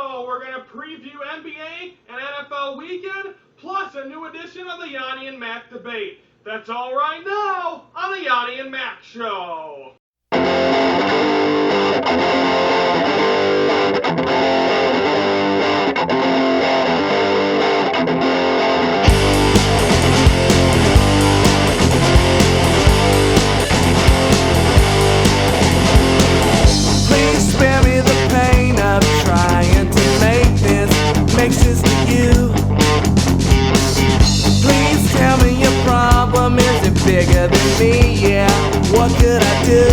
Show. We're going to preview NBA and NFL weekend, plus a new edition of the Yoni and Mac debate. That's all right now on the Yoni and Mac Show. Please spare me the pain of trying to make sense to you. Please tell me your problem isn't bigger than me, yeah, what could I do?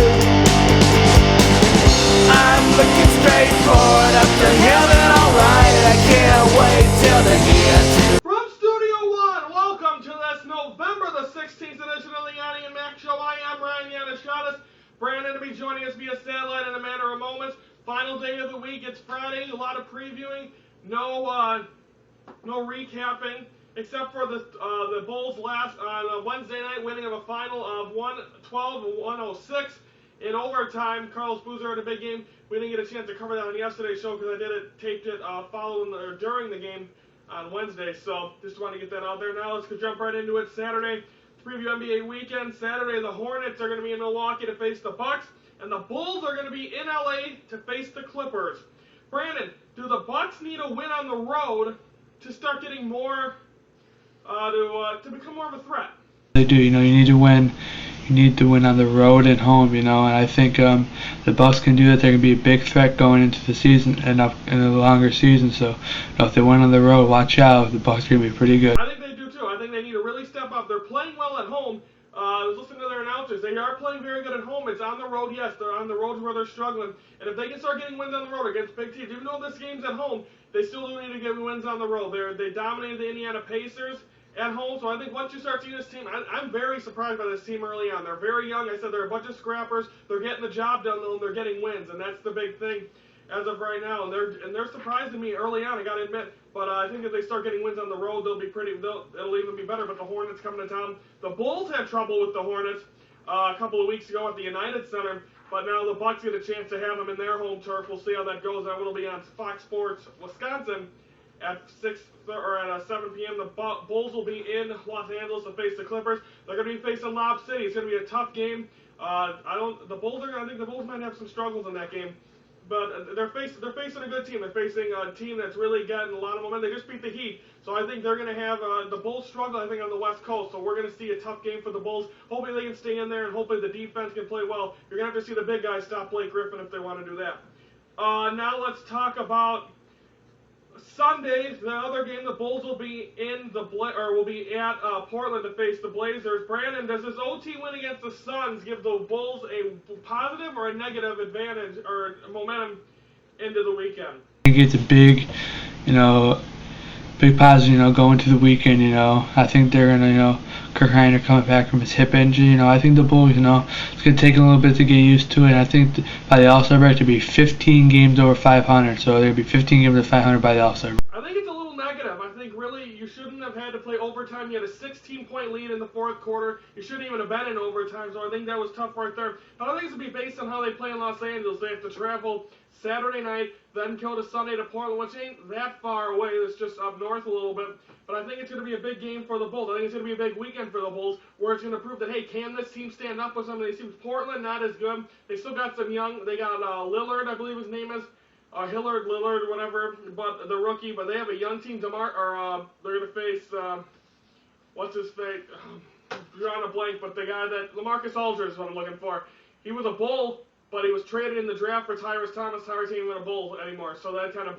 I'm looking straight forward up to heaven, alright, I can't wait till the end. From Studio One, welcome to this November the 16th edition of the Yoni and Mac Show. I am Ryan Yanishatis. Brandon to be joining us via satellite in a matter of moments. Final day of the week, it's Friday, a lot of previewing, no recapping, except for the Bulls last on Wednesday night winning of a final of 112-106 in overtime. Carlos Boozer had a big game. We didn't get a chance to cover that on yesterday's show because I taped it following or during the game on Wednesday. So just wanted to get that out there. Now let's jump right into it. Saturday, preview NBA weekend. Saturday, the Hornets are going to be in Milwaukee to face the Bucks, and the Bulls are going to be in LA to face the Clippers. Brandon, do the Bucks need a win on the road to start getting more to become more of a threat? They do. You need to win. You need to win on the road and home. And I think the Bucks can do that. They're going to be a big threat going into the season and up in a longer season. So if they win on the road, watch out. The Bucks are going to be pretty good. I think they do too. I think they need to really step up. They're playing well at home. I was listening to their announcers. They are playing very good at home. It's on the road, yes. They're on the road where they're struggling. And if they can start getting wins on the road against big teams, even though this game's at home, they still do need to get wins on the road. They dominated the Indiana Pacers at home. So I think once you start seeing this team, I'm very surprised by this team early on. They're very young. I said they're a bunch of scrappers. They're getting the job done, though, and they're getting wins. And that's the big thing as of right now. And they're surprising me early on, I got to admit. But I think if they start getting wins on the road, it'll even be better. But the Hornets coming to town. The Bulls had trouble with the Hornets a couple of weeks ago at the United Center. But now the Bucks get a chance to have them in their home turf. We'll see how that goes. That will be on Fox Sports Wisconsin at 7 p.m. The Bulls will be in Los Angeles to face the Clippers. They're going to be facing Lob City. It's going to be a tough game. I think the Bulls might have some struggles in that game. But they're facing a good team. They're facing a team that's really gotten a lot of momentum. They just beat the Heat, so I think they're going to have the Bulls struggle. I think on the West Coast, so we're going to see a tough game for the Bulls. Hopefully they can stay in there, and hopefully the defense can play well. You're going to have to see the big guys stop Blake Griffin if they want to do that. Now let's talk about Sunday, the other game. The Bulls will be at Portland to face the Blazers. Brandon, does this OT win against the Suns give the Bulls a positive or a negative advantage or momentum into the weekend? I think it's a big positive, going to the weekend. I think they're gonna, Kirk Heinrich coming back from his hip injury. I think the Bulls, it's gonna take a little bit to get used to it. And I think by the All-Star break, there'll be 15 games over 500. So there'll be 15 games over 500 by the All-Star break. I think it's a little negative. I think really you shouldn't have had to play overtime. You had a 16-point lead in the fourth quarter. You shouldn't even have been in overtime. So I think that was tough right there. But I think it's going to be based on how they play in Los Angeles. They have to travel Saturday night, then go to Sunday to Portland, which ain't that far away. It's just up north a little bit. But I think it's going to be a big game for the Bulls. I think it's going to be a big weekend for the Bulls, where it's going to prove that, hey, can this team stand up with some of these teams? Portland, not as good. They still got some young. They got Lillard, I believe his name is. Lillard, whatever, but the rookie. But they have a young team. They're going to face, what's his face? Drawing a blank, but the guy that, LaMarcus Aldridge is what I'm looking for. He was a Bull, but he was traded in the draft for Tyrese Thomas. Tyrese ain't even a Bull anymore, so that kind of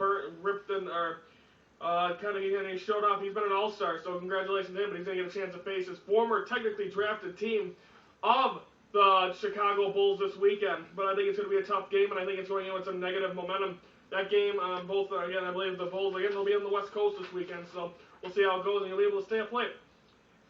he showed off. He's been an all-star, so congratulations to him, but he's going to get a chance to face his former technically drafted team of the Chicago Bulls this weekend. But I think it's going to be a tough game, and I think it's going in with some negative momentum. That game, I believe the Bulls, again, they'll be on the West Coast this weekend, so we'll see how it goes, and you'll be able to stay up late.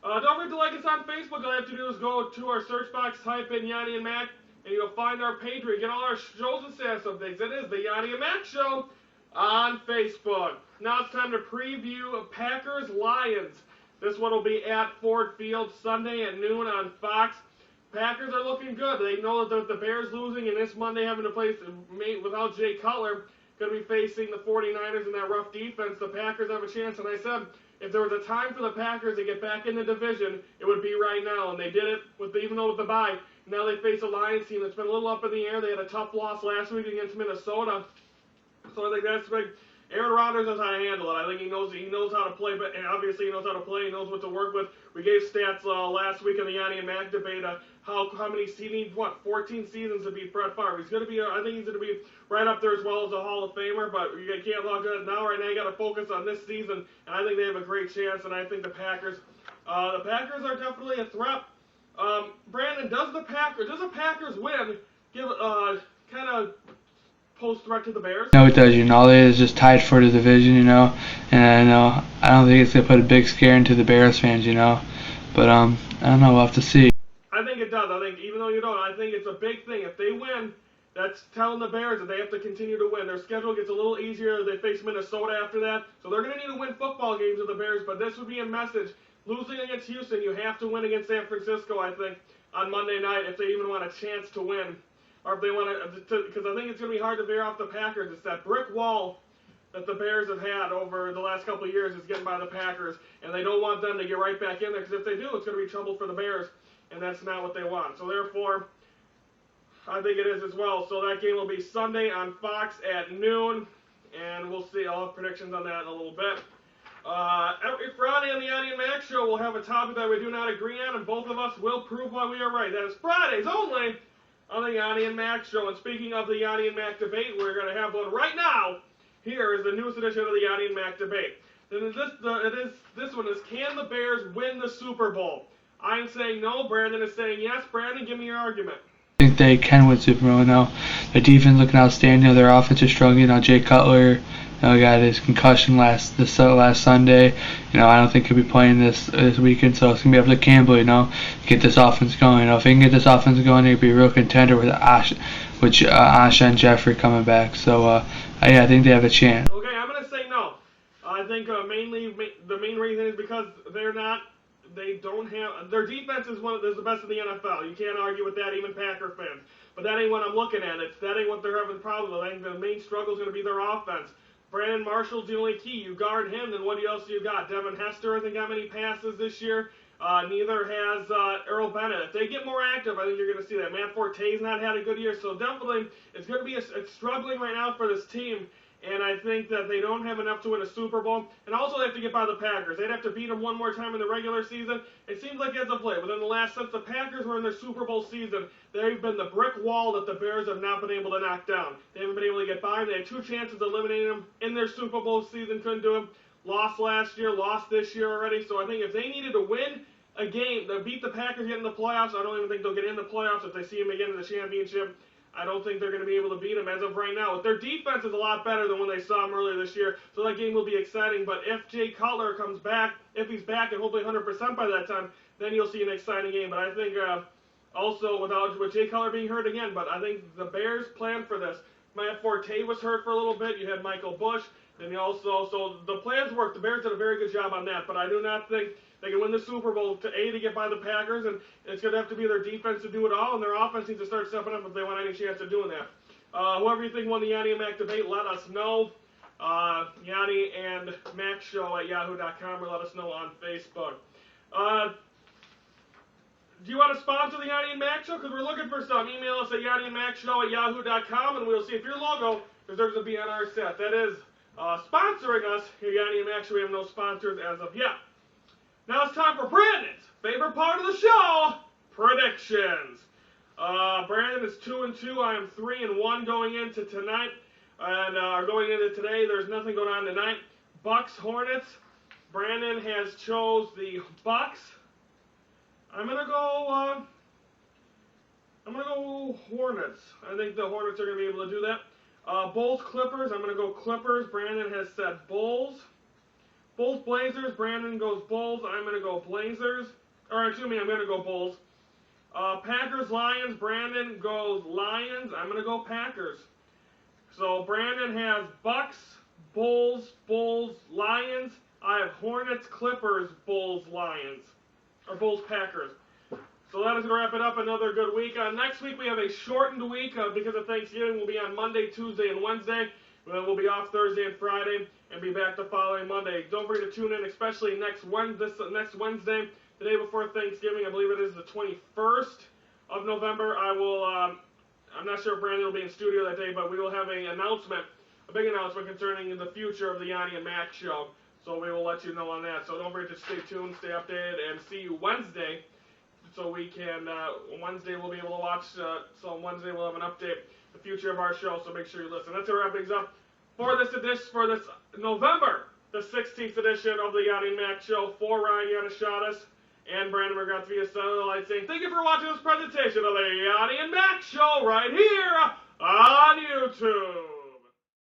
Don't forget to like us on Facebook. All you have to do is go to our search box, type in Yoni and Mac, and you'll find our page where you get all our shows and status updates. It is the Yoni and Mac Show on Facebook. Now it's time to preview Packers-Lions. This one will be at Ford Field Sunday at noon on Fox. Packers are looking good. They know that the Bears losing and this Monday having to play without Jay Cutler, going to be facing the 49ers in that rough defense. The Packers have a chance, and I said if there was a time for the Packers to get back in the division, it would be right now, and they did it even though with the bye. Now they face a Lions team that's been a little up in the air. They had a tough loss last week against Minnesota, so I think that's big. Aaron Rodgers knows how to handle it. I think he knows how to play, but and obviously he knows how to play. He knows what to work with. We gave stats last week in the Yoni and Mac debate. How many he needs 14 seasons to beat Brett Favre. He's going to be. I think he's going to be right up there as well as a Hall of Famer. But you can't look at it now. Right now, you got to focus on this season, and I think they have a great chance. And I think the Packers are definitely a threat. Brandon, does the Packers win give kind of post threat to the Bears? No, it does. All they is just tied for the division, and I don't think it's gonna put a big scare into the Bears fans, but I don't know. We'll have to see. I think it does. I think even though you don't, I think it's a big thing. If they win, that's telling the Bears that they have to continue to win. Their schedule gets a little easier. They face Minnesota after that, so they're going to need to win football games with the Bears. But this would be a message. Losing against Houston, you have to win against San Francisco, I think, on Monday night if they even want a chance to win. Or if they want to, because I think it's going to be hard to veer off the Packers. It's that brick wall that the Bears have had over the last couple of years is getting by the Packers, and they don't want them to get right back in there, because if they do, it's going to be trouble for the Bears, and that's not what they want. So therefore, I think it is as well. So that game will be Sunday on Fox at noon, and we'll see. I'll have predictions on that in a little bit. Every Friday on the Yoni and Mac Show, we'll have a topic that we do not agree on, and both of us will prove why we are right. That is Fridays only on the Yoni and Mac Show. And speaking of the Yoni and Mac debate, we're going to have one right now. Here is the newest edition of the Yoni and Mac debate. This one is, can the Bears win the Super Bowl? I'm saying no. Brandon is saying yes. Brandon, give me your argument. I think they can win Super Bowl now. The defense looking outstanding. Their offense is struggling. Jay Cutler got his concussion last Sunday. I don't think he'll be playing this weekend, so it's gonna be up to Campbell. Get this offense going. If he can get this offense going, he'll be a real contender with Asha and Jeffrey coming back. So I think they have a chance. Okay, I'm gonna say no. I think mainly the main reason is because they don't have their defense is the best in the NFL. You can't argue with that, even Packer fans. But that ain't what I'm looking at. That ain't what they're having problems with. I think the main struggle is going to be their offense. Brandon Marshall's the only key. You guard him, then what else do you got? Devin Hester hasn't got many passes this year. Neither has Earl Bennett. If they get more active, I think you're going to see that. Matt Forte's not had a good year, so definitely it's going to be it's struggling right now for this team. And I think that they don't have enough to win a Super Bowl. And also they have to get by the Packers. They'd have to beat them one more time in the regular season. It seems like as of late, since the Packers were in their Super Bowl season, they've been the brick wall that the Bears have not been able to knock down. They haven't been able to get by them. They had two chances of eliminating them in their Super Bowl season, couldn't do them. Lost last year, lost this year already. So I think if they needed to win a game, to beat the Packers, get in the playoffs, I don't even think they'll get in the playoffs if they see them again in the championship. I don't think they're going to be able to beat them as of right now. Their defense is a lot better than when they saw them earlier this year, so that game will be exciting. But if Jay Cutler comes back, if he's back and hopefully 100% by that time, then you'll see an exciting game. But I think also with Jay Cutler being hurt again, but I think the Bears planned for this. Matt Forte was hurt for a little bit. You had Michael Bush. Then you also, so the plans worked. The Bears did a very good job on that, but I do not think they can win the Super Bowl to get by the Packers, and it's going to have to be their defense to do it all, and their offense needs to start stepping up if they want any chance of doing that. Whoever you think won the Yoni and Mac debate, let us know. Yoni and Mac Show at yahoo.com, or let us know on Facebook. Do you want to sponsor the Yoni and Mac Show? Because we're looking for some. Email us at yoniandmacshow at yahoo.com, and we'll see if your logo deserves to be on our set. That is sponsoring us here at Yoni and Mac Show. We have no sponsors as of yet. Now it's time for Brandon's favorite part of the show, predictions. Brandon is 2-2. I am 3-1 going into tonight. And going into today, there's nothing going on tonight. Bucks, Hornets. Brandon has chose the Bucks. I'm gonna go Hornets. I think the Hornets are gonna be able to do that. Bulls, Clippers. I'm gonna go Clippers. Brandon has said Bulls. Bulls, Blazers. Brandon goes Bulls. I'm going to go Blazers. I'm going to go Bulls. Packers, Lions. Brandon goes Lions. I'm going to go Packers. So Brandon has Bucks, Bulls, Lions. I have Hornets, Clippers, Bulls, Lions. Or Bulls, Packers. So that is going to wrap it up. Another good week. Next week we have a shortened week because of Thanksgiving. We'll be on Monday, Tuesday, and Wednesday. We'll be off Thursday and Friday and be back the following Monday. Don't forget to tune in, especially next Wednesday, the day before Thanksgiving. I believe it is the 21st of November. I'm not sure if Brandon will be in studio that day, but we will have a big announcement concerning the future of the Yoni Mac Show. So we will let you know on that. So don't forget to stay tuned, stay updated, and see you Wednesday. So we can, Wednesday we'll be able to watch, so Wednesday we'll have an update, the future of our show, so make sure you listen. That's where wrap things up for this November the 16th edition of the Yoni Mac Show. For Ryan Yanishatis and Brandon McGrath via satellite, saying thank you for watching this presentation of the Yoni and Mac Show right here on YouTube.